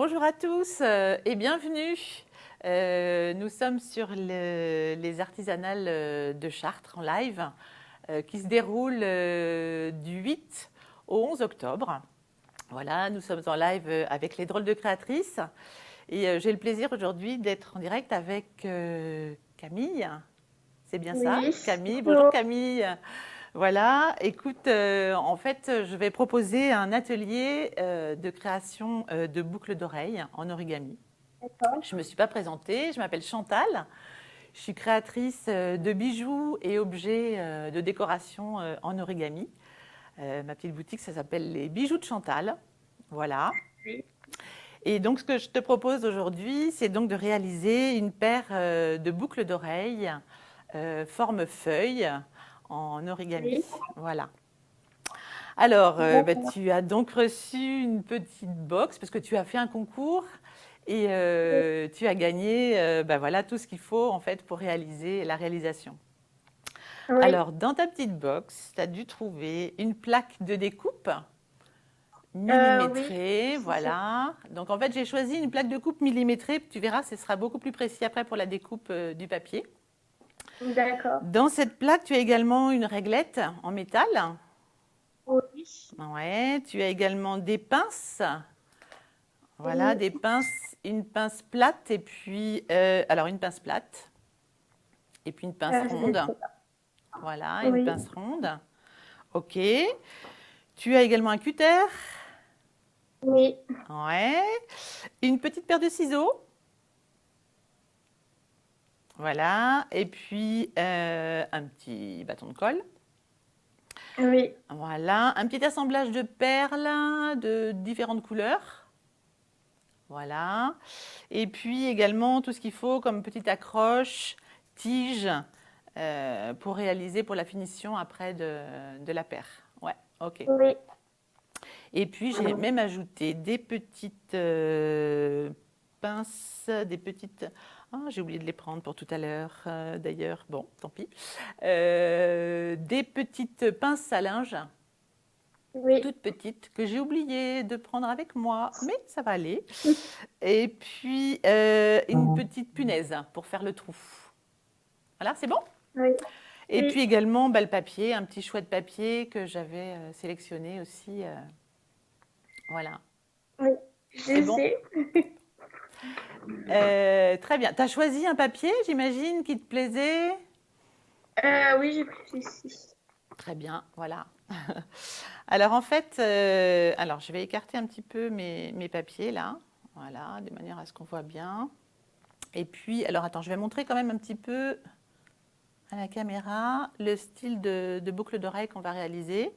Bonjour à tous et bienvenue. Nous sommes sur les artisanales de Chartres en live qui se déroulent du 8 au 11 octobre. Voilà, nous sommes en live avec les drôles de créatrices et j'ai le plaisir aujourd'hui d'être en direct avec Camille. C'est bien ça, Oui, Camille. Bonjour bonjour. Camille. Voilà, écoute, en fait, je vais proposer un atelier de création de boucles d'oreilles en origami. D'accord. Je ne me suis pas présentée, je m'appelle Chantal. Je suis créatrice de bijoux et objets de décoration en origami. Ma petite boutique, ça s'appelle les bijoux de Chantal. Voilà. Oui. Et donc, ce que je te propose aujourd'hui, c'est donc de réaliser une paire de boucles d'oreilles forme feuille en origami. Oui. Voilà. Alors, D'accord. tu as donc reçu une petite box parce que tu as fait un concours et Oui. tu as gagné voilà, tout ce qu'il faut en fait pour réaliser la réalisation. Oui. Alors, dans ta petite box, tu as dû trouver une plaque de découpe Oui. millimétrée, C'est ça. voilà. Donc, en fait, j'ai choisi une plaque de coupe millimétrée. Tu verras, ce sera beaucoup plus précis après pour la découpe du papier. D'accord. Dans cette plaque, tu as également une réglette en métal. Oui. Ouais, tu as également des pinces. Voilà, Oui. des pinces, une pince plate et puis, alors une pince plate et puis une pince Je ne ronde. sais pas. Voilà, une Oui. pince ronde. Ok. Tu as également un cutter. Oui. Ouais. Une petite paire de ciseaux. Voilà. Et puis un petit bâton de colle. Oui. Voilà. Un petit assemblage de perles de différentes couleurs. Voilà. Et puis également tout ce qu'il faut comme petite accroche, tige pour réaliser pour la finition après de la paire. Ouais, ok. Oui. Et puis j'ai même ajouté des petites pinces, des petites. Ah, j'ai oublié de les prendre pour tout à l'heure. D'ailleurs, bon, tant pis. Des petites pinces à linge, Oui. toutes petites, que j'ai oublié de prendre avec moi, mais ça va aller. Et puis, une petite punaise pour faire le trou. Voilà, c'est bon. Oui. Et puis Oui. également, le papier, un petit chouette papier que j'avais sélectionné aussi. Voilà, Oui. c'est Je bon. sais. Très bien. Tu as choisi un papier, j'imagine, qui te plaisait. Oui, j'ai réfléchi. Très bien, voilà. Alors en fait, alors je vais écarter un petit peu mes papiers là. Voilà, de manière à ce qu'on voit bien. Et puis, alors attends, je vais montrer quand même un petit peu à la caméra le style de boucle d'oreille qu'on va réaliser.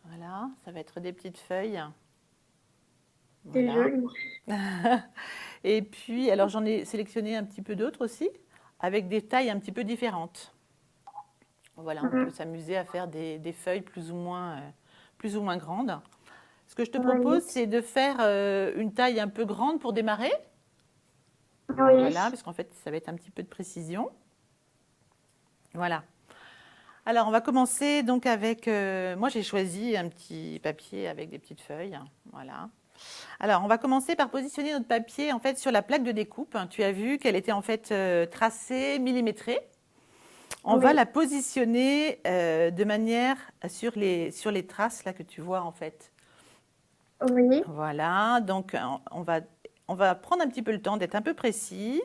Voilà, ça va être des petites feuilles. C'est Voilà. joli. Et puis, alors j'en ai sélectionné un petit peu d'autres aussi, avec des tailles un petit peu différentes. Voilà, on peut Mhm. s'amuser à faire des feuilles plus ou moins grandes. Ce que je te propose, Oui. c'est de faire une taille un peu grande pour démarrer. Oui. Voilà, parce qu'en fait, ça va être un petit peu de précision. Voilà. Alors, on va commencer donc avec. Moi, j'ai choisi un petit papier avec des petites feuilles. Voilà. Alors, on va commencer par positionner notre papier en fait sur la plaque de découpe. Tu as vu qu'elle était en fait tracée, millimétrée. On va Oui. la positionner de manière sur les traces là que tu vois en fait. Oui. Voilà. Donc, on va prendre un petit peu le temps d'être un peu précis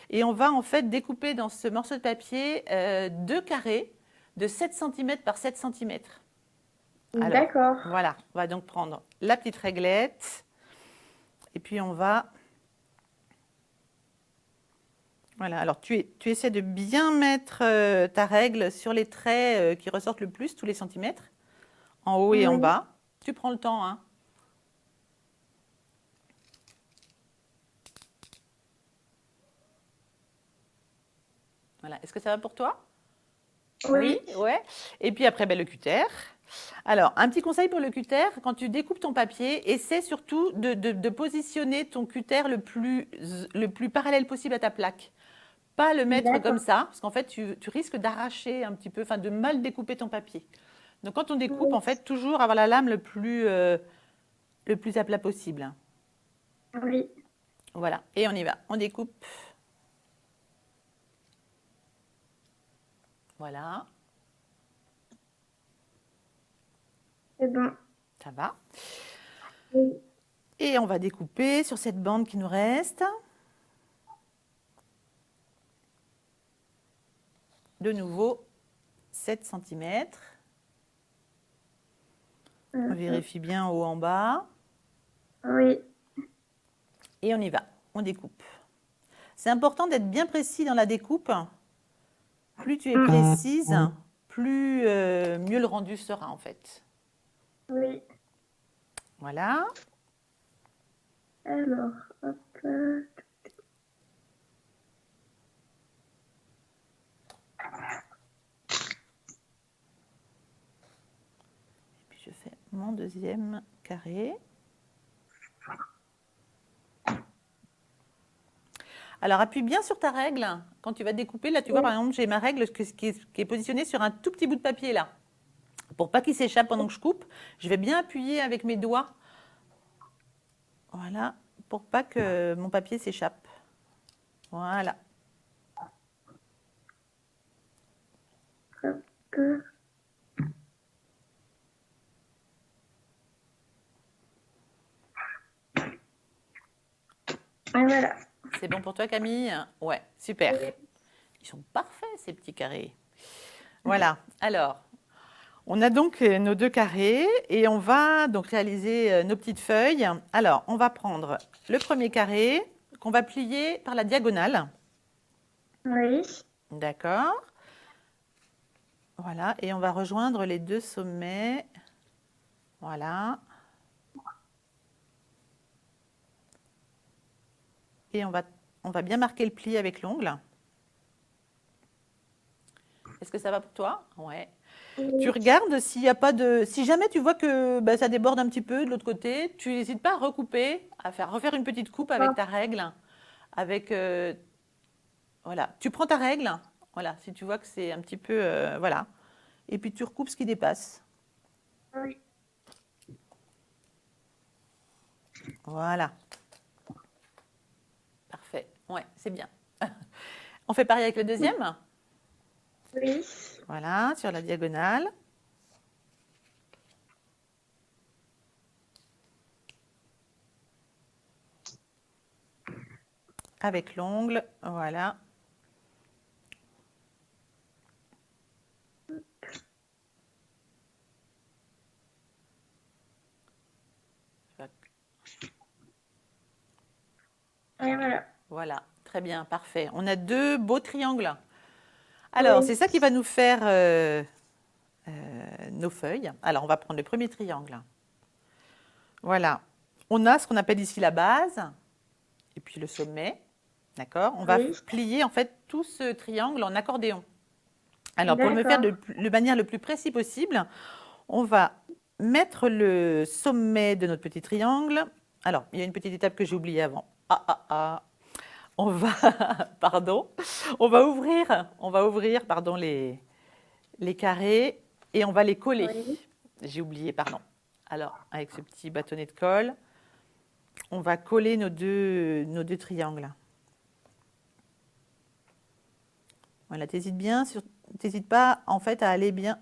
et on va en fait découper dans ce morceau de papier deux carrés de 7 cm par 7 cm. Alors, D'accord. voilà, on va donc prendre la petite réglette et puis on va. Voilà, alors tu essaies de bien mettre ta règle sur les traits qui ressortent le plus, tous les centimètres, en haut et en Oui. bas. Tu prends le temps, hein. Voilà, est-ce que ça va pour toi? Oui, Oui. ouais. Et puis après, ben, le cutter. Alors, un petit conseil pour le cutter, quand tu découpes ton papier, essaie surtout de positionner ton cutter le plus parallèle possible à ta plaque. Pas le mettre comme D'accord. ça, parce qu'en fait, tu risques d'arracher un petit peu, enfin de mal découper ton papier. Donc quand on découpe, Oui. en fait, toujours avoir la lame le plus à plat possible. Oui. Voilà, et on y va. On découpe. Voilà, C'est bon. ça va. Oui. Et on va découper sur cette bande qui nous reste. De nouveau, 7 cm. On vérifie bien haut en bas. Oui. Et on y va, on découpe. C'est important d'être bien précis dans la découpe. Plus tu es précise, plus mieux le rendu sera en fait. Oui. Voilà. Alors, hop. Et puis je fais mon deuxième carré. Alors appuie bien sur ta règle. Quand tu vas découper, là tu vois par exemple j'ai ma règle qui est positionnée sur un tout petit bout de papier là. Pour pas qu'il s'échappe pendant que je coupe, je vais bien appuyer avec mes doigts. Voilà, pour pas que mon papier s'échappe. Voilà. Hop. Et voilà. C'est bon pour toi Camille? Ouais, super. Oui. Ils sont parfaits ces petits carrés. Voilà, alors, on a donc nos deux carrés et on va donc réaliser nos petites feuilles. Alors, on va prendre le premier carré qu'on va plier par la diagonale. Oui. D'accord. Voilà, et on va rejoindre les deux sommets. Voilà. Et on va bien marquer le pli avec l'ongle. Est-ce que ça va pour toi? Ouais. Tu regardes s'il y a pas de. Si jamais tu vois que ça déborde un petit peu de l'autre côté, tu n'hésites pas à recouper, refaire une petite coupe avec ta règle. Avec. Voilà. Tu prends ta règle. Voilà. Si tu vois que c'est un petit peu. Voilà. Et puis tu recoupes ce qui dépasse. Oui. Voilà. Parfait. Ouais, c'est bien. On fait pareil avec le deuxième? Oui. Voilà, sur la diagonale. Avec l'ongle, voilà. Et voilà. Voilà, très bien, parfait. On a deux beaux triangles. Alors, Oui. c'est ça qui va nous faire nos feuilles. Alors, on va prendre le premier triangle. Voilà. On a ce qu'on appelle ici la base et puis le sommet. D'accord? On va Oui. plier en fait tout ce triangle en accordéon. Alors, pour le faire D'accord. de manière le plus précis possible, on va mettre le sommet de notre petit triangle. Alors, il y a une petite étape que j'ai oubliée avant. On va, pardon, on va ouvrir, pardon, les carrés et on va les coller. Oui. J'ai oublié, pardon. Alors, avec ce petit bâtonnet de colle, on va coller nos deux triangles. Voilà, t'hésites pas en fait à aller bien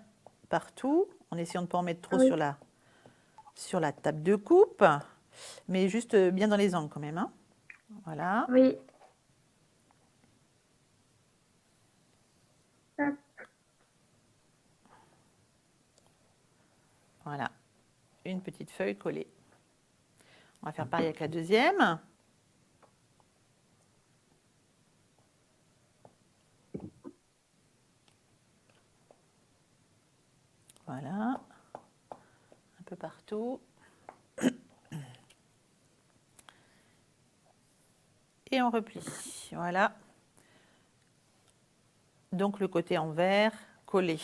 partout, en essayant de ne pas en mettre trop Oui. sur la table de coupe, mais juste bien dans les angles quand même. Hein. Voilà. Oui. Hop. Voilà. Une petite feuille collée. On va faire pareil avec la deuxième. Voilà. Un peu partout. Et on replie. Voilà. Donc le côté envers collé.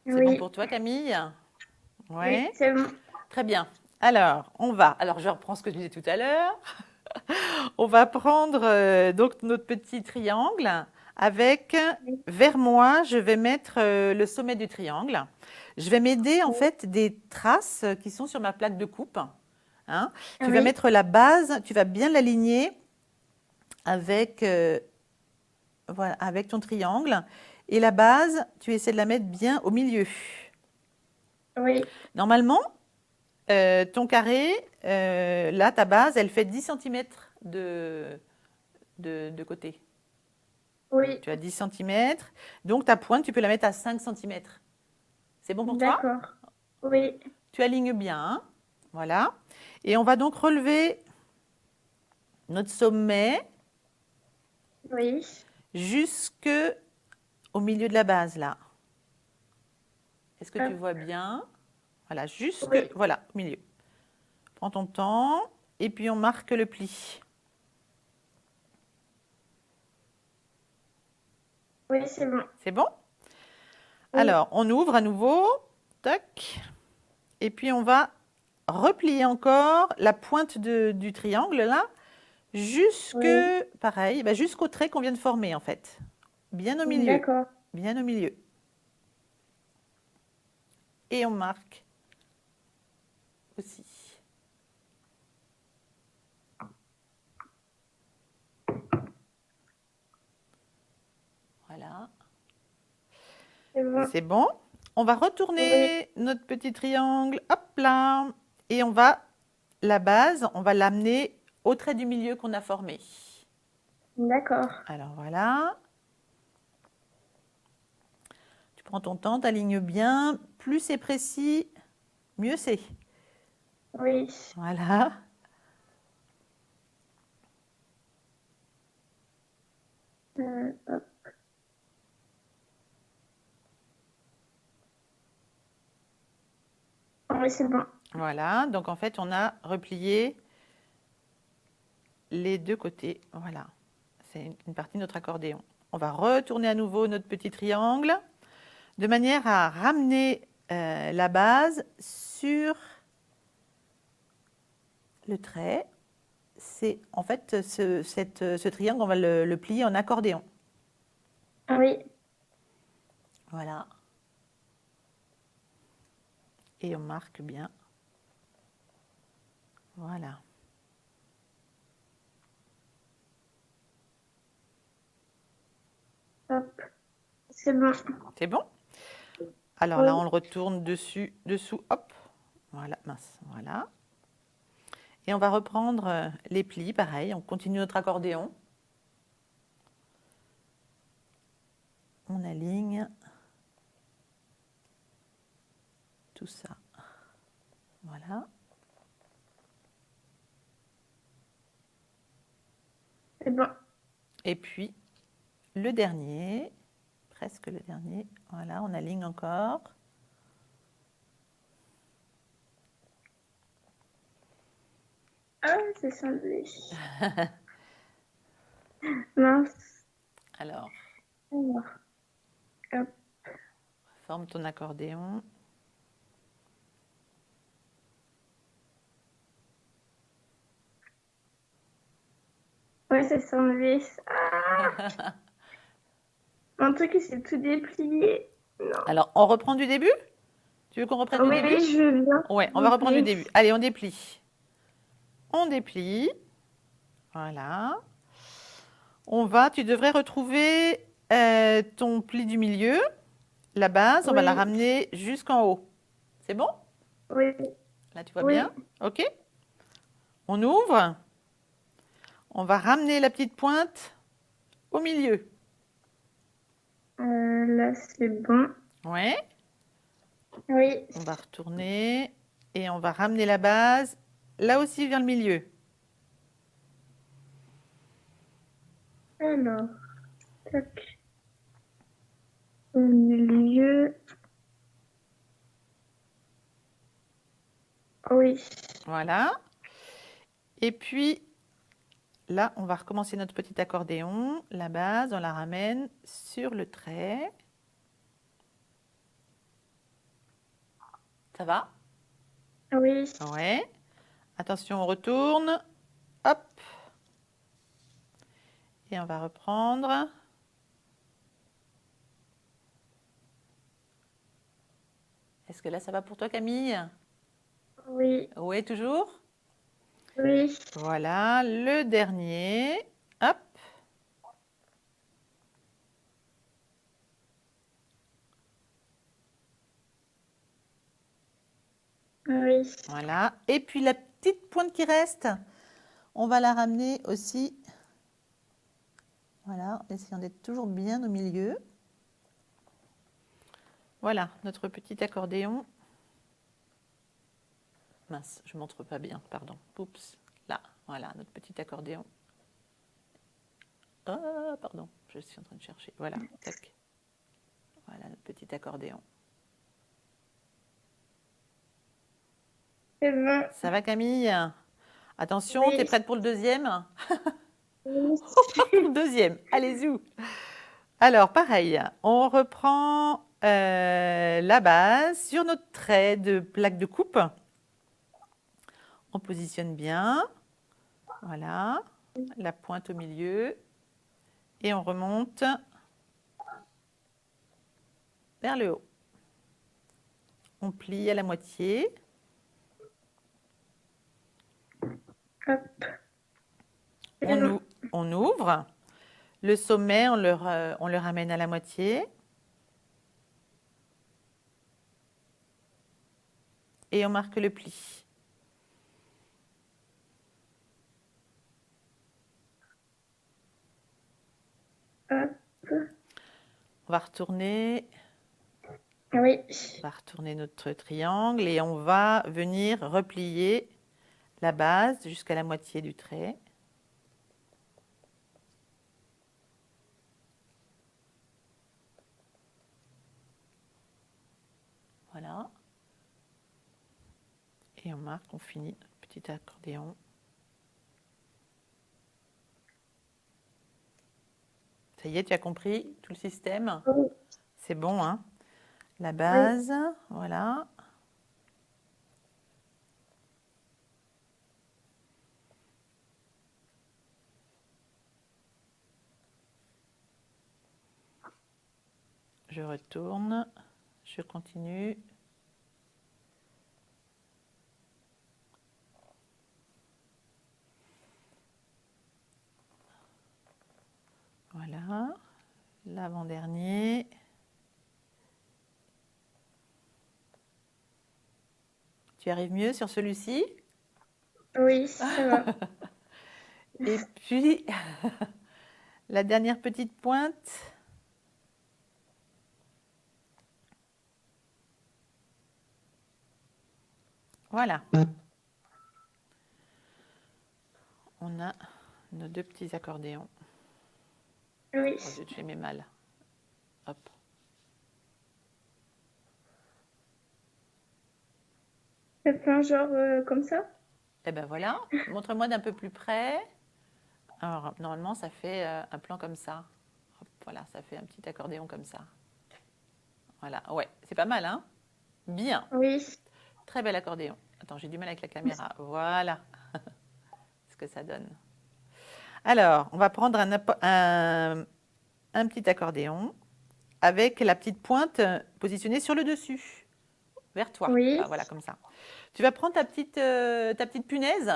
C'est bon Oui. pour toi, Camille? Oui. Ouais. C'est bon. Très bien. Alors, on va. Alors, je reprends ce que je disais tout à l'heure. On va prendre donc notre petit triangle avec, Oui. vers moi, je vais mettre le sommet du triangle. Je vais m'aider en fait des traces qui sont sur ma plaque de coupe. Hein. Ah Tu vas oui. mettre la base, tu vas bien l'aligner avec, voilà, avec ton triangle. Et la base, tu essaies de la mettre bien au milieu. Oui. Normalement, ton carré, là, ta base, elle fait 10 centimètres de côté. Oui. Tu as 10 centimètres. Donc, ta pointe, tu peux la mettre à 5 centimètres. C'est bon pour toi? D'accord. Oui. Tu alignes bien. Hein. Voilà. Et on va donc relever notre sommet Oui. jusque au milieu de la base, là. Est-ce que tu Hop. vois bien? Voilà, jusque, Oui. voilà, au milieu. Prends ton temps et puis on marque le pli. Oui, c'est bon. C'est bon? Oui. Alors, on ouvre à nouveau. Tac. Et puis, on va replier encore la pointe du triangle, là, jusque, Oui. pareil, bah, jusqu'au trait qu'on vient de former, en fait. Bien au milieu. D'accord. Bien au milieu. Et on marque aussi. Voilà. C'est bon. C'est bon. On va Oui. retourner notre petit triangle. Hop là. Et on va, la base, on va l'amener au trait du milieu qu'on a formé. D'accord. Alors voilà. Tu prends ton temps, tu alignes bien. Plus c'est précis, mieux c'est. Oui. Voilà. Hop. Oui, c'est bon. Voilà. Donc en fait, on a replié les deux côtés. Voilà. C'est une partie de notre accordéon. On va retourner à nouveau notre petit triangle de manière à ramener la base sur le trait. C'est en fait ce triangle, on va le plier en accordéon. Ah oui. Voilà. Et on marque bien. Voilà. Hop. C'est bon. C'est bon? Alors là, Oui. on le retourne dessus, dessous, hop. Voilà, mince, voilà. Et on va reprendre les plis, pareil, on continue notre accordéon. On aligne tout ça. Voilà. C'est bon. Et puis, le dernier, presque le dernier, voilà, on aligne encore. Ah, c'est sandwich. Mince. Alors, Alors, hop. forme ton accordéon. Ouais, c'est sandwich. Ah, mon truc, il s'est tout déplié. Non. Alors, on reprend du début? Tu veux qu'on reprenne du Oui, début? je veux bien, Ouais, s'il on va vous reprendre du plaît. début. Allez, on déplie. On déplie. Voilà. Tu devrais retrouver ton pli du milieu. La base, on va la Oui, ramener jusqu'en haut. C'est bon? oui, Là, tu vois oui. bien? OK. On ouvre. On va ramener la petite pointe au milieu. Là, c'est bon. Ouais. Oui. On va retourner et on va ramener la base là aussi vers le milieu. Alors, tac. Au milieu. Oui. Voilà. Et puis là, on va recommencer notre petit accordéon. La base, on la ramène sur le trait. Ça va? Oui. Ouais. Attention, on retourne. Hop. Et on va reprendre. Est-ce que là, ça va pour toi, Camille? Oui. Oui, toujours? Oui. Voilà, le dernier. Hop. Oui. Voilà. Et puis la petite pointe qui reste, on va la ramener aussi. Voilà, en essayant d'être toujours bien au milieu. Voilà, notre petit accordéon. Mince, je ne montre pas bien, pardon. Oups, là, voilà, notre petit accordéon. Oh, pardon, je suis en train de chercher. Voilà, tac. Voilà, notre petit accordéon. C'est bon. Ça va, Camille? Attention, tu es Oui. prête pour le deuxième? Oui. Pour le deuxième, allez, zou. Alors, pareil, on reprend la base sur notre trait de plaque de coupe. On positionne bien. Voilà, la pointe au milieu. Et on remonte vers le haut. On plie à la moitié. Hop. C'est On, bon. on ouvre. Le sommet, on le ramène à la moitié. Et on marque le pli. Hop. On va retourner. Oui. On va retourner notre triangle et on va venir replier la base jusqu'à la moitié du trait. Voilà. Et on marque, on finit notre petit accordéon. Ça y est, tu as compris tout le système? Oui. C'est bon, hein? La Oui. base, voilà. Je retourne, je continue. Voilà, l'avant-dernier. Tu arrives mieux sur celui-ci? Oui, ça va. Et puis, la dernière petite pointe. Voilà. On a nos deux petits accordéons. Oui. Oh zut, j'ai mis mal. Hop. Ça fait un genre comme ça? Et ben voilà, montre-moi d'un peu plus près. Alors, normalement, ça fait un plan comme ça. Hop, voilà, ça fait un petit accordéon comme ça. Voilà, ouais, c'est pas mal, hein? Bien, Oui. très bel accordéon. Attends, j'ai du mal avec la caméra. Voilà ce que ça donne. Alors, on va prendre un petit accordéon avec la petite pointe positionnée sur le dessus, vers toi. Oui. Ah, voilà, comme ça. Tu vas prendre ta petite punaise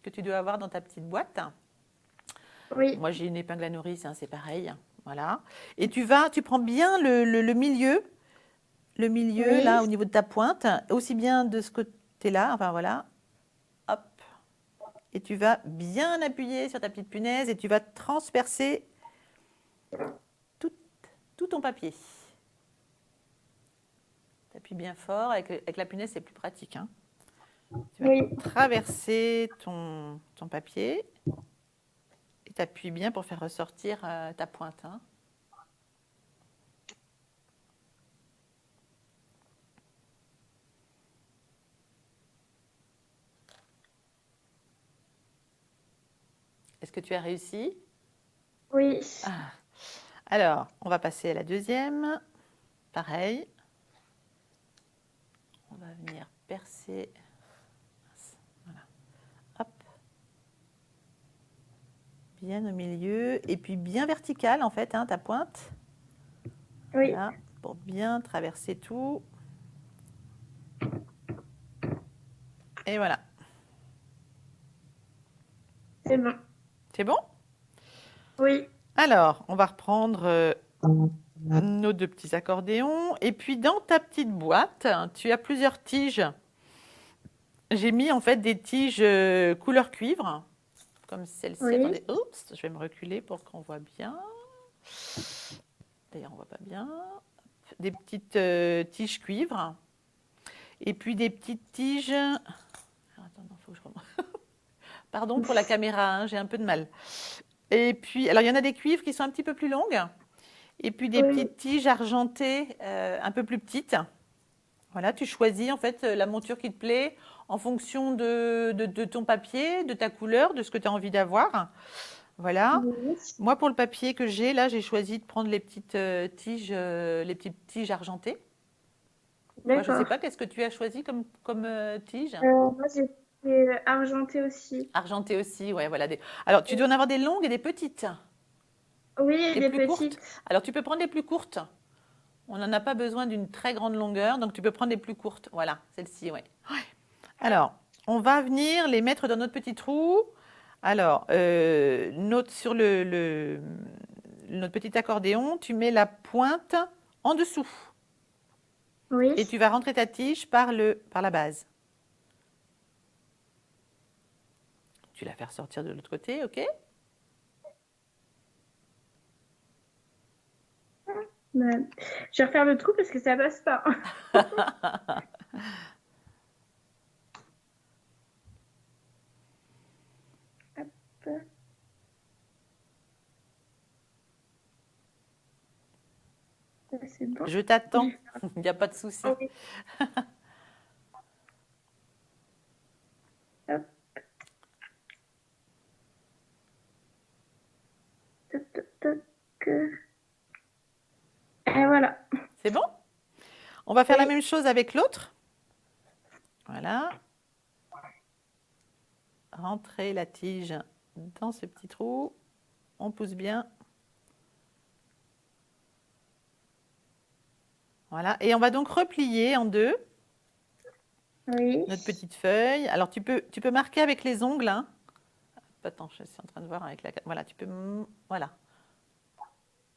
que tu dois avoir dans ta petite boîte. Oui. Moi, j'ai une épingle à nourrice, hein, c'est pareil. Voilà. Et tu prends bien le milieu, Oui. là, au niveau de ta pointe, aussi bien de ce côté-là, enfin voilà. Hop. Et tu vas bien appuyer sur ta petite punaise et tu vas transpercer tout, tout ton papier. Tu appuies bien fort. Avec la punaise, c'est plus pratique, hein. Tu vas Oui. traverser ton papier et tu appuies bien pour faire ressortir ta pointe, hein. Est-ce que tu as réussi? Oui. Ah. Alors, on va passer à la deuxième. Pareil. On va venir percer. Voilà. Hop. Bien au milieu. Et puis bien vertical, en fait, hein, ta pointe. Oui. Voilà. Pour bien traverser tout. Et voilà. c'est bon. C'est bon? Oui, Alors, on va reprendre nos deux petits accordéons. Et puis, dans ta petite boîte, tu as plusieurs tiges. J'ai mis en fait des tiges couleur cuivre, comme celle-ci. oui, Attendez, oups, je vais me reculer pour qu'on voit bien. D'ailleurs, on voit pas bien. Des petites tiges cuivre. Et puis des petites tiges. Alors, attends, non, faut que je remonte. Pardon pour la caméra, hein, j'ai un peu de mal. Et puis, alors il y en a des cuivres qui sont un petit peu plus longues. Et puis des oui, petites tiges argentées un peu plus petites. Voilà, tu choisis en fait la monture qui te plaît en fonction de ton papier, de ta couleur, de ce que tu as envie d'avoir. Voilà. oui. Moi, pour le papier que j'ai, là, j'ai choisi de prendre les petites tiges argentées. Toi, je ne sais D'accord. pas, qu'est-ce que tu as choisi comme tige? Moi, j'ai fait argenté aussi. Argentées aussi, ouais, voilà. Alors, tu dois en avoir des longues et des petites, Oui, et des des plus courtes. petites. Alors, tu peux prendre les plus courtes. On n'en a pas besoin d'une très grande longueur, donc tu peux prendre les plus courtes. Voilà, celle-ci, ouais. Alors, on va venir les mettre dans notre petit trou. Alors, sur notre petit accordéon, tu mets la pointe en dessous Oui, et tu vas rentrer ta tige par la base. Tu la fais ressortir de l'autre côté, ok? ben, je vais refaire le trou parce que ça passe pas. Hop. C'est bon. Je t'attends, il n'y a pas de souci. Oui. Hop, toc, toc, toc. Et voilà. C'est bon? On va faire la Oui, même chose avec l'autre. Voilà. Rentrer la tige dans ce petit trou. On pousse bien. Voilà. Et on va donc replier en deux oui. notre petite feuille. Alors, tu peux marquer avec les ongles. Hein. Attends, je suis en train de voir avec la... Voilà, voilà.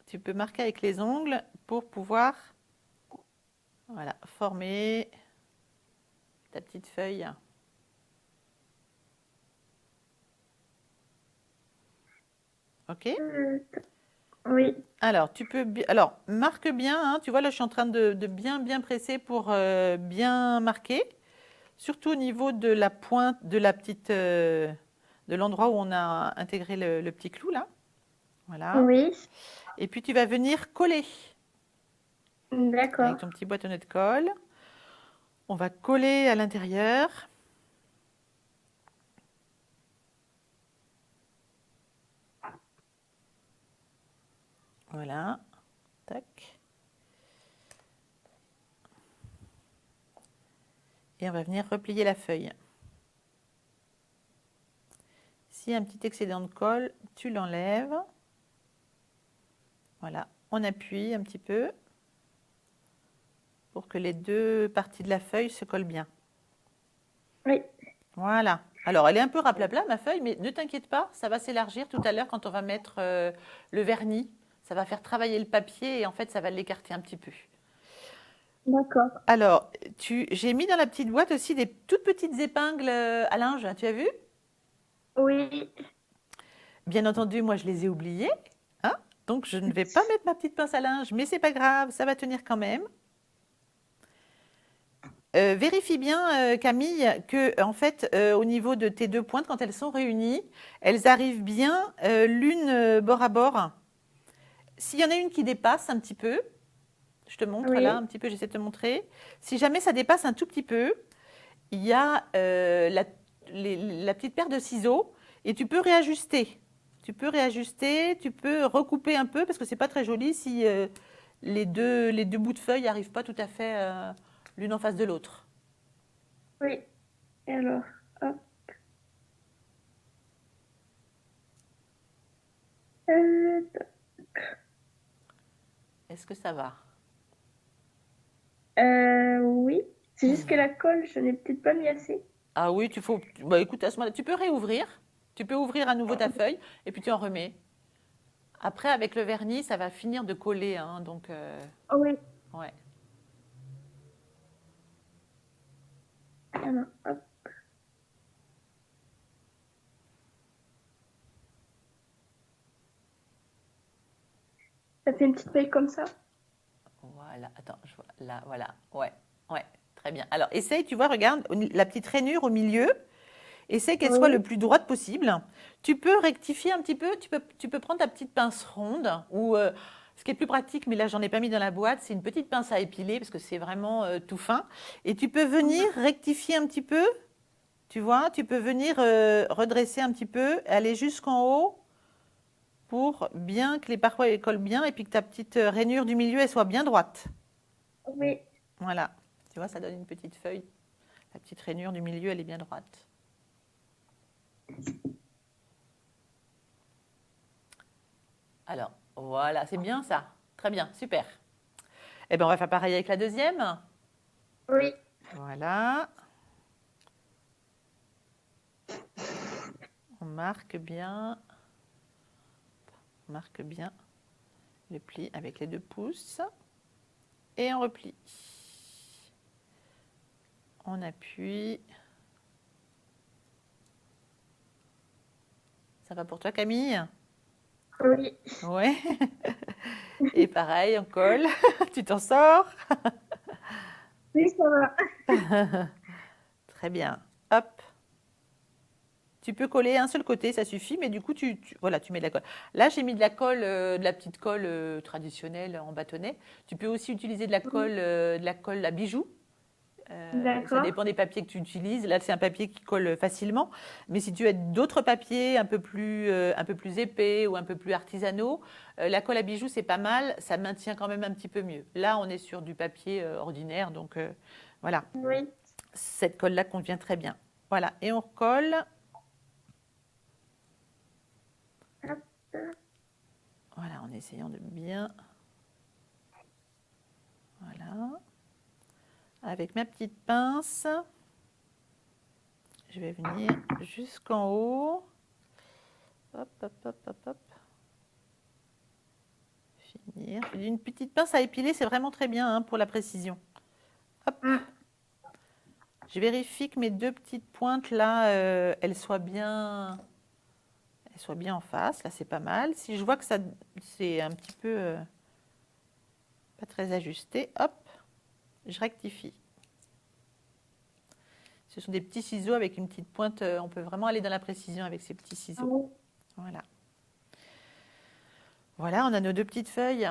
Tu peux marquer avec les ongles pour pouvoir voilà, former ta petite feuille. OK? Oui, Alors, alors, marque bien. Hein, tu vois, là, je suis en train de bien, bien presser pour bien marquer. Surtout au niveau de la pointe de la petite... de l'endroit où on a intégré le petit clou, là. Voilà. oui. Et puis, tu vas venir coller avec D'accord. ton petit bâtonnet de colle. On va coller à l'intérieur. Voilà. Tac. Et on va venir replier la feuille. S'il y a un petit excédent de colle, tu l'enlèves. Voilà. On appuie un petit peu pour que les deux parties de la feuille se collent bien. Oui, Voilà. Alors, elle est un peu raplapla, ma feuille, mais ne t'inquiète pas, ça va s'élargir tout à l'heure quand on va mettre le vernis. Ça va faire travailler le papier et en fait, ça va l'écarter un petit peu. d'accord. Alors, j'ai mis dans la petite boîte aussi des toutes petites épingles à linge, tu as vu? Oui, Bien entendu, moi, je les ai oubliées. Hein, donc, je ne vais pas mettre ma petite pince à linge, mais c'est pas grave, ça va tenir quand même. Vérifie bien, Camille, que en fait, au niveau de tes deux pointes, quand elles sont réunies, elles arrivent bien l'une bord à bord. S'il y en a une qui dépasse un petit peu, je te montre là oui. un petit peu, j'essaie de te montrer. Si jamais ça dépasse un tout petit peu, il y a la petite paire de ciseaux et tu peux réajuster. Tu peux recouper un peu parce que c'est pas très joli si les deux bouts de feuilles n'arrivent pas tout à fait l'une en face de l'autre. Oui. Et alors, hop. Euh, Est-ce que ça va? oui. C'est juste que la colle, je n'ai peut-être pas mis assez. Ah oui, bah écoute, à ce moment-là, tu peux réouvrir. Tu peux ouvrir à nouveau ta feuille et puis tu en remets. Après, avec le vernis, ça va finir de coller, hein, donc Oui. ouais. Alors, hop. Ça fait une petite feuille comme ça. Voilà, attends, je vois là, voilà, ouais, ouais, très bien. Alors, essaye, tu vois, regarde, la petite rainure au milieu, essaye qu'elle soit Oui. le plus droite possible. Tu peux rectifier un petit peu, tu peux prendre ta petite pince ronde, ou ce qui est plus pratique, mais là, j'en ai pas mis dans la boîte, c'est une petite pince à épiler, parce que c'est vraiment tout fin. Et tu peux venir rectifier un petit peu, tu vois, tu peux venir redresser un petit peu, aller jusqu'en haut, pour bien que les parois elles collent bien, et puis que ta petite rainure du milieu, elle soit bien droite. Oui. Voilà, tu vois, ça donne une petite feuille. La petite rainure du milieu, elle est bien droite. Alors, voilà, c'est bien ça. Très bien, super. Eh bien, on va faire pareil avec la deuxième. Oui. Voilà. On marque bien. On marque bien le pli avec les 2 pouces. Et on replie. On appuie. Ça va pour toi, Camille? Oui. Ouais. Et pareil, on colle. Tu t'en sors? Oui, ça va. Très bien. Hop. Tu peux coller un seul côté, ça suffit, mais du coup, voilà, tu mets de la colle. Là, j'ai mis de la colle, de la petite colle traditionnelle en bâtonnet. Tu peux aussi utiliser de la colle à bijoux. Ça D'accord. dépend des papiers que tu utilises. Là, c'est un papier qui colle facilement. Mais si tu as d'autres papiers un peu plus épais ou un peu plus artisanaux, la colle à bijoux, c'est pas mal. Ça maintient quand même un petit peu mieux. Là, on est sur du papier ordinaire. Donc, voilà. Oui. Cette colle-là convient très bien. Voilà. Et on recolle. Hop. Voilà, en essayant de bien. Voilà. Avec ma petite pince, je vais venir jusqu'en haut. Hop, hop, hop, hop, hop. Finir. Une petite pince à épiler, c'est vraiment très bien hein, pour la précision. Hop. Je vérifie que mes 2 petites pointes là, elles soient bien en face. Là, c'est pas mal. Si je vois que ça, c'est un petit peu pas très ajusté, hop, je rectifie. Ce sont des petits ciseaux avec une petite pointe. On peut vraiment aller dans la précision avec ces petits ciseaux. Voilà. Voilà, on a nos 2 petites feuilles.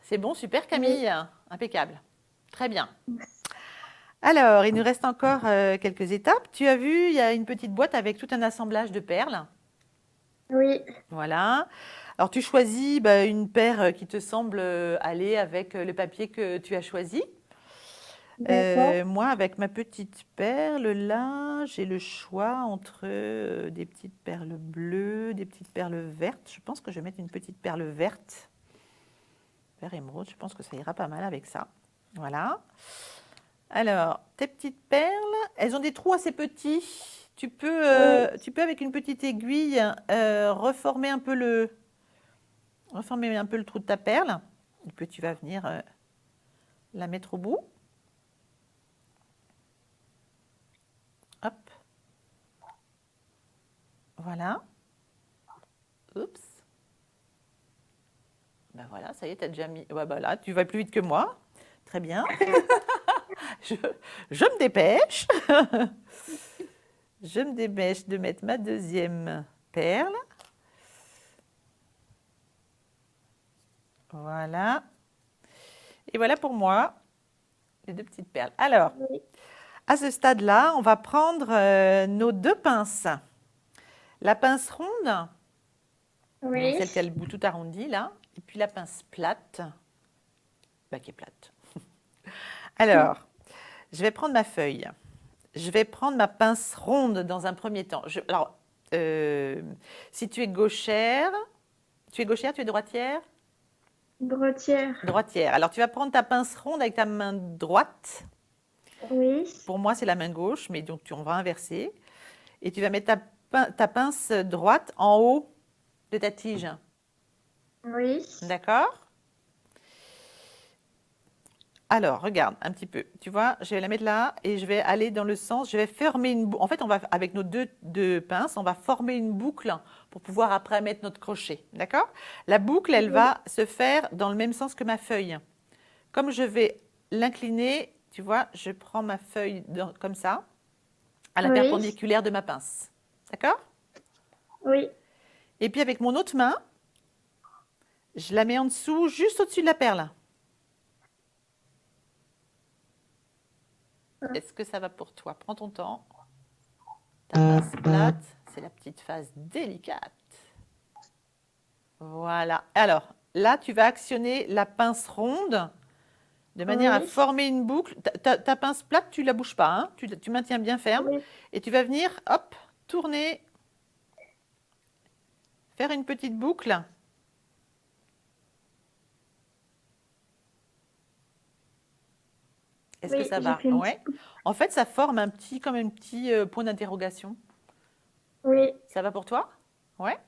C'est bon, super Camille. Oui. Impeccable. Très bien. Alors, il nous reste encore quelques étapes. Tu as vu, il y a une petite boîte avec tout un assemblage de perles. Oui. Voilà. Alors, tu choisis une paire qui te semble aller avec le papier que tu as choisi. D'accord. Moi, avec ma petite perle, là, j'ai le choix entre des petites perles bleues, des petites perles vertes. Je pense que je vais mettre une petite perle verte. Vert émeraude, je pense que ça ira pas mal avec ça. Voilà. Alors, tes petites perles, elles ont des trous assez petits. Oui. Tu peux avec une petite aiguille reformer un peu le trou de ta perle. Et puis tu vas venir la mettre au bout. Hop. Voilà. Oups. Ben voilà, ça y est, tu as déjà mis. Ouais, ben là, tu vas plus vite que moi. Très bien. je, je me dépêche. Je me dépêche de mettre ma deuxième perle. Voilà. Et voilà pour moi les 2 petites perles. Alors, Oui. à ce stade-là, on va prendre nos 2 pinces. La pince ronde, donc Oui. celle qui a le bout tout arrondi là, et puis la pince plate, qui est plate. Alors, je vais prendre ma feuille. Je vais prendre ma pince ronde dans un premier temps. Alors, si tu es gauchère, tu es droitière? Droitière. Droitière. Alors, tu vas prendre ta pince ronde avec ta main droite. Oui. Pour moi, c'est la main gauche, mais donc on va inverser. Et tu vas mettre ta pince droite en haut de ta tige. Oui. D'accord? Alors, regarde un petit peu. Tu vois, je vais la mettre là et je vais aller dans le sens. Je vais former une boucle. En fait, on va, avec nos deux pinces, on va former une boucle pour pouvoir après mettre notre crochet. D'accord? La boucle, elle Oui. va se faire dans le même sens que ma feuille. Comme je vais l'incliner, tu vois, je prends ma feuille comme ça, à la Oui. perpendiculaire de ma pince. D'accord? Oui. Et puis avec mon autre main, je la mets en dessous, juste au-dessus de la perle. Est-ce que ça va pour toi? Prends ton temps. Ta pince plate, c'est la petite phase délicate. Voilà. Alors, là, tu vas actionner la pince ronde de manière à Oui. former une boucle. Ta pince plate, tu ne la bouges pas, hein, tu maintiens bien ferme. Oui. Et tu vas venir, hop, tourner, faire une petite boucle. Est-ce que Oui, ça j'ai va? fait une petite Ouais. boucle. En fait, ça forme comme un petit point d'interrogation. Oui. Ça va pour toi? Ouais.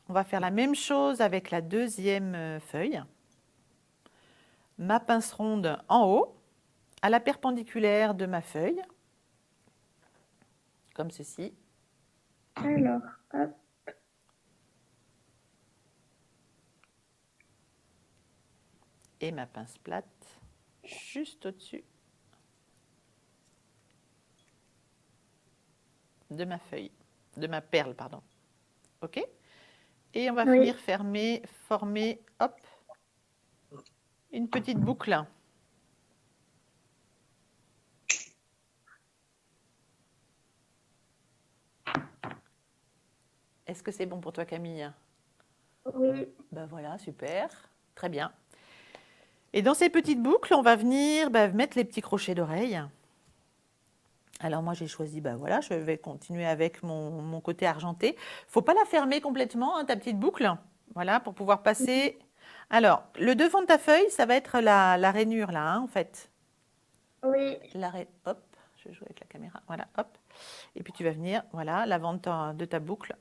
On va faire la même chose avec la deuxième feuille. Ma pince ronde en haut, à la perpendiculaire de ma feuille, comme ceci. Alors, hop. Et ma pince plate juste au-dessus de ma feuille, de ma perle, pardon. OK? Et on va Oui. venir former, hop, une petite boucle. Est-ce que c'est bon pour toi, Camille? Oui. Ben voilà, super. Très bien. Et dans ces petites boucles, on va venir mettre les petits crochets d'oreille. Alors moi j'ai choisi, voilà, je vais continuer avec mon côté argenté. Faut pas la fermer complètement, hein, ta petite boucle. Voilà, pour pouvoir passer. Alors, le devant de ta feuille, ça va être la rainure là, hein, en fait. Oui. Hop, je joue avec la caméra. Voilà, hop. Et puis tu vas venir, voilà, l'avant de ta boucle,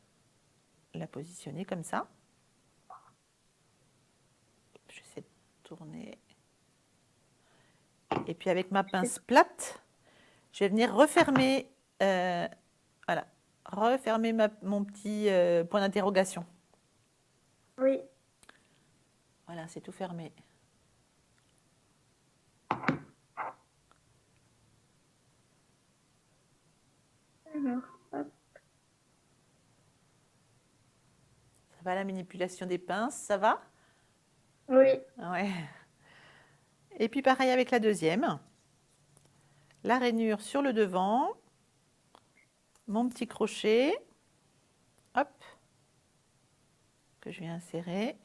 la positionner comme ça. J'essaie de tourner. Et puis avec ma pince plate, je vais venir refermer, voilà, refermer mon petit point d'interrogation. Oui. Voilà, c'est tout fermé. Alors, hop. Ça va la manipulation des pinces, ça va? Oui. Ouais. Et puis pareil avec la deuxième. La rainure sur le devant. Mon petit crochet. Hop. Que je viens insérer.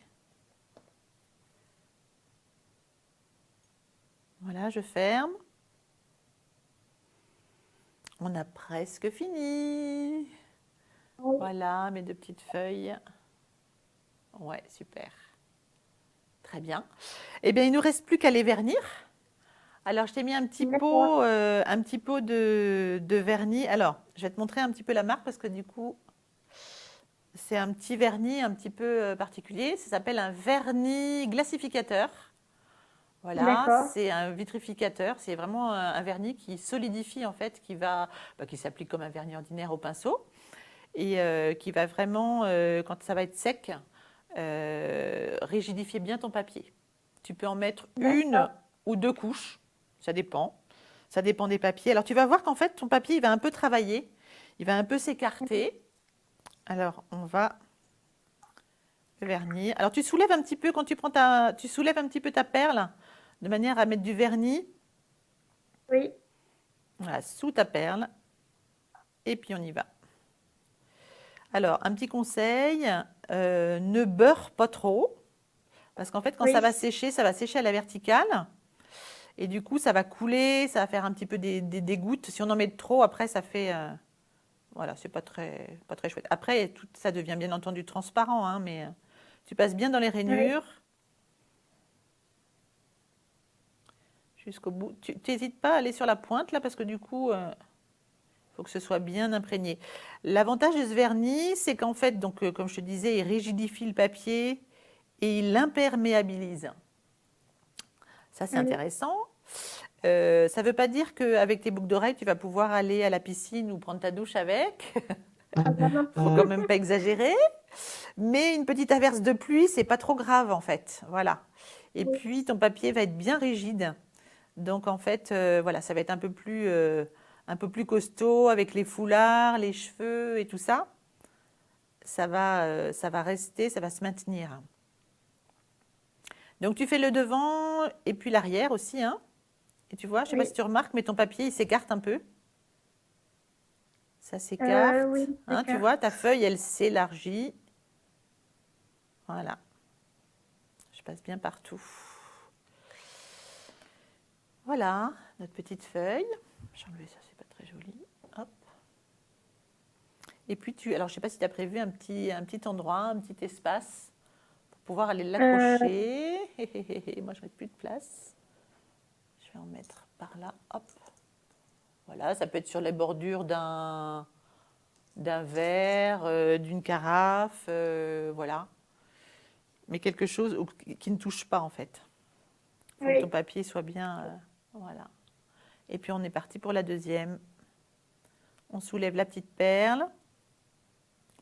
Voilà, je ferme. On a presque fini. Oui. Voilà, mes deux petites feuilles. Ouais, super. Très bien. Eh bien, il ne nous reste plus qu'à les vernir. Alors, je t'ai mis D'accord. un petit pot de vernis. Alors, je vais te montrer un petit peu la marque parce que du coup, c'est un petit vernis un petit peu particulier. Ça s'appelle un vernis glacificateur. Voilà, D'accord. c'est un vitrificateur. C'est vraiment un vernis qui solidifie en fait, qui s'applique comme un vernis ordinaire au pinceau et qui va vraiment, quand ça va être sec, rigidifier bien ton papier. Tu peux en mettre une D'accord. ou deux couches, ça dépend. Ça dépend des papiers. Alors tu vas voir qu'en fait ton papier il va un peu travailler, il va un peu s'écarter. Alors on va le vernis. Alors tu soulèves un petit peu quand tu soulèves un petit peu ta perle de manière à mettre du vernis, Oui. voilà, sous ta perle. Et puis on y va. Alors un petit conseil, ne beurre pas trop. Parce qu'en fait, quand Oui. ça va sécher à la verticale. Et du coup, ça va couler, ça va faire un petit peu des gouttes. Si on en met trop, après, ça fait... voilà, c'est pas très chouette. Après, tout ça devient bien entendu transparent, hein, mais tu passes bien dans les Oui. rainures jusqu'au bout. Tu n'hésites pas à aller sur la pointe, là, parce que du coup, il faut que ce soit bien imprégné. L'avantage de ce vernis, c'est qu'en fait, donc, comme je te disais, il rigidifie le papier et il l'imperméabilise. Ça, c'est Oui. intéressant. Ça ne veut pas dire qu'avec tes boucles d'oreilles, tu vas pouvoir aller à la piscine ou prendre ta douche avec. Ah, bah, non. Faut quand même pas exagérer. Mais une petite averse de pluie, c'est pas trop grave en fait. Voilà. Et Oui. puis ton papier va être bien rigide. Donc en fait, voilà, ça va être un peu plus costaud avec les foulards, les cheveux et tout ça. Ça va rester, ça va se maintenir. Donc tu fais le devant et puis l'arrière aussi, hein. Et tu vois, je sais pas Oui. si tu remarques, mais ton papier il s'écarte un peu. Ça s'écarte, Oui, hein. Tu d'accord. vois, ta feuille elle s'élargit. Voilà. Je passe bien partout. Voilà, notre petite feuille. J'ai enlevé ça, c'est pas très joli. Hop. Et puis alors je sais pas si tu as prévu un petit endroit, un petit espace pour pouvoir aller Euh, l'accrocher. Moi, je n'ai plus de place. Je vais en mettre par là. Hop. Voilà, ça peut être sur les bordures d'un verre, d'une carafe, voilà. Mais quelque chose qui ne touche pas en fait. Il faut que ton oui. papier soit bien, voilà. Et puis on est parti pour la deuxième. On soulève la petite perle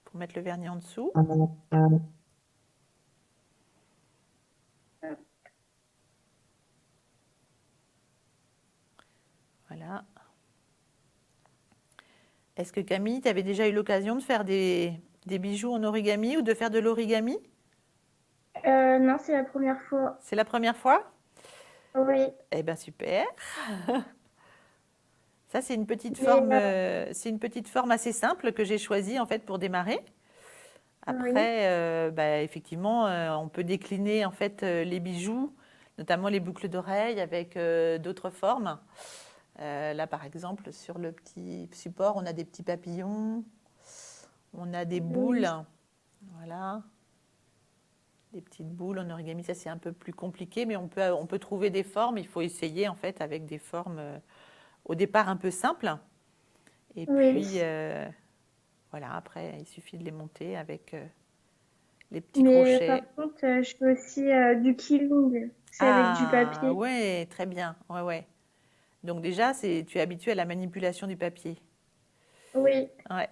pour mettre le vernis en dessous. Voilà. Est-ce que Camille, tu avais déjà eu l'occasion de faire des bijoux en origami ou de faire de l'origami? Non, c'est la première fois. C'est la première fois? Oui. Eh bien, super. Ça, Mais c'est une petite forme assez simple que j'ai choisie en fait pour démarrer. oui. Après, bah, effectivement, on peut décliner en fait les bijoux, notamment les boucles d'oreilles avec d'autres formes. Là, par exemple, sur le petit support, on a des petits papillons, on a des boules, Oui. voilà, des petites boules en origami. Ça, c'est un peu plus compliqué, mais on peut trouver des formes. Il faut essayer en fait avec des formes au départ un peu simples. Et Oui. puis, voilà, après, il suffit de les monter avec les petits Mais par crochets. contre, je fais aussi du quilling. C'est avec du Ah, papier. ouais, très bien. Ouais, ouais. Donc déjà, tu es habitué à la manipulation du papier. Oui. Ouais.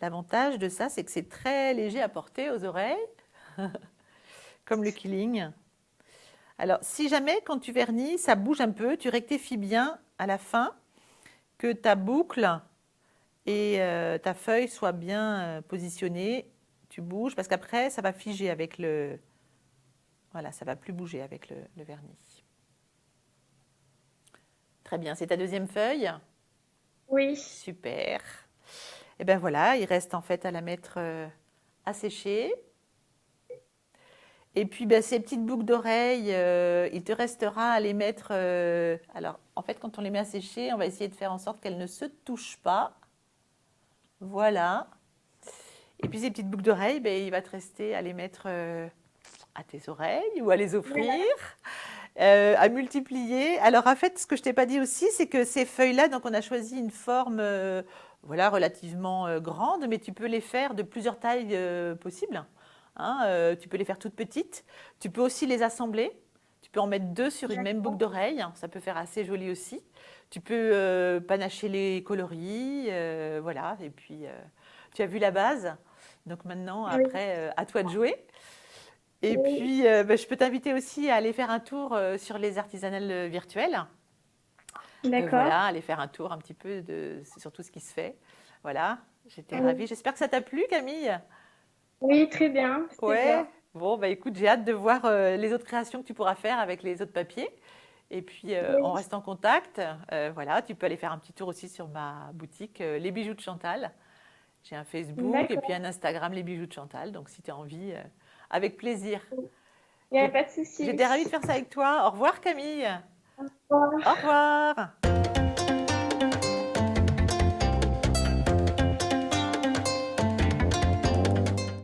L'avantage de ça, c'est que c'est très léger à porter aux oreilles, comme le killing. Alors, si jamais, quand tu vernis, ça bouge un peu, tu rectifies bien à la fin que ta boucle et ta feuille soient bien positionnées. Tu bouges, parce qu'après, ça va figer avec le... Voilà, ça va plus bouger avec le vernis. Très bien, c'est ta deuxième feuille. Oui. Super. Et ben voilà, il reste en fait à la mettre à sécher. Et puis ben, ces petites boucles d'oreilles, il te restera à les mettre. Alors en fait, quand on les met à sécher, on va essayer de faire en sorte qu'elles ne se touchent pas. Voilà. Et puis ces petites boucles d'oreilles, ben, il va te rester à les mettre à tes oreilles ou à les offrir, Voilà. à multiplier. Alors en fait, ce que je t'ai pas dit aussi, c'est que ces feuilles-là, donc on a choisi une forme voilà, relativement grande, mais tu peux les faire de plusieurs tailles possibles. Hein, tu peux les faire toutes petites. Tu peux aussi les assembler. Tu peux en mettre deux sur une même boucle D'accord. d'oreille. Ça peut faire assez joli aussi. Tu peux panacher les coloris. Voilà. Et puis, tu as vu la base. Donc maintenant, Oui. après, à toi de jouer. Et Oui. puis, bah, je peux t'inviter aussi à aller faire un tour sur les artisanales virtuelles. D'accord. Voilà, aller faire un tour un petit peu sur tout ce qui se fait. Voilà, j'étais ravie. Oui. J'espère que ça t'a plu, Camille. Oui, très bien. C'était Ouais. bien. Bon, bah écoute, j'ai hâte de voir les autres créations que tu pourras faire avec les autres papiers. Et puis, on Oui. reste en contact. Voilà, tu peux aller faire un petit tour aussi sur ma boutique Les Bijoux de Chantal. J'ai un Facebook et puis D'accord. un Instagram Les Bijoux de Chantal. Donc, si tu as envie, avec plaisir. Il n'y a J'ai- pas de souci. J'étais ravie de faire ça avec toi. Au revoir, Camille. Au revoir. Au revoir.